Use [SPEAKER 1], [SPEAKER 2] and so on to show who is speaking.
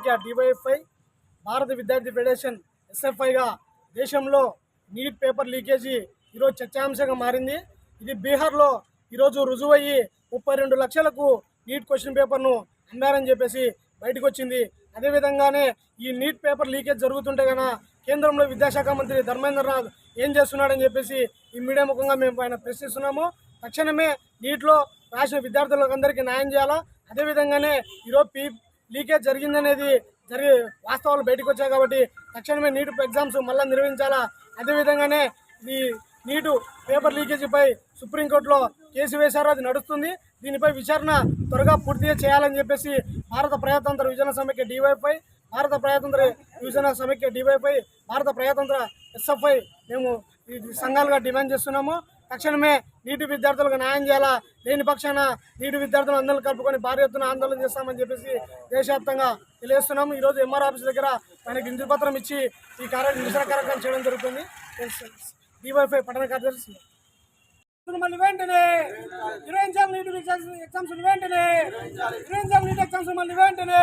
[SPEAKER 1] సమైక్య డివైఎఫ్ఐ, భారత విద్యార్థి ఫెడరేషన్ ఎస్ఎఫ్ఐగా దేశంలో నీట్ పేపర్ లీకేజీ ఈరోజు చర్చాంశంగా మారింది. ఇది బీహార్లో ఈరోజు రుజువయ్యి 32 లక్షలకు నీట్ క్వశ్చన్ పేపర్ను అమ్మారని చెప్పేసి బయటకు వచ్చింది. అదేవిధంగానే ఈ నీట్ పేపర్ లీకేజ్ జరుగుతుంటే కన్నా కేంద్రంలో విద్యాశాఖ మంత్రి ధర్మేంద్రనాథ్ ఏం చేస్తున్నాడని చెప్పేసి ఈ మీడియా ముఖంగా మేము ఆయన ప్రశ్నిస్తున్నాము. తక్షణమే నీట్లో రాసిన విద్యార్థులకు అందరికీ న్యాయం చేయాలా. అదేవిధంగానే ఈరోజు లీకేజ్ జరిగిందనేది వాస్తవాలు బయటకు వచ్చాయి కాబట్టి తక్షణమే నీట్ ఎగ్జామ్స్ మళ్ళీ నిర్వహించాలా. అదేవిధంగానే ఈ నీటు పేపర్ లీకేజీపై సుప్రీంకోర్టులో కేసు వేశారు, అది నడుస్తుంది. దీనిపై విచారణ త్వరగా పూర్తిగా చేయాలని చెప్పేసి భారత ప్రజాతంత్ర విభజన సమైక్య డివైఎఫ్ఐ, భారత ప్రజాతంత్ర విభజన సమైక్య డివైఎఫ్ఐ, భారత ప్రజాతంత్ర ఎస్ఎఫ్ఐ మేము సంఘాలుగా డిమాండ్ చేస్తున్నాము. తక్షణమే నీటి విద్యార్థులకు న్యాయం చేయాలా. లేని పక్షాన నీటి విద్యార్థులు అందరూ కలుపుకొని భారీ ఎత్తున ఆందోళన చేస్తామని చెప్పేసి దేశవ్యాప్తంగా తెలియజేస్తున్నాము. ఈరోజు ఎంఆర్ ఆఫీస్ దగ్గర ఆయనకి వినతి పత్రం ఇచ్చి ఈ నిరసన కార్యక్రమం చేయడం జరుగుతుంది. డివైఎఫ్ఐ పట్టణ కార్యదర్శి మళ్ళీ వెంటనే నిర్వహించాలి. నీటి ఎగ్జామ్స్ వెంటనే నిర్వహించాలి. నీటి ఎగ్జామ్స్ మళ్ళీ వెంటనే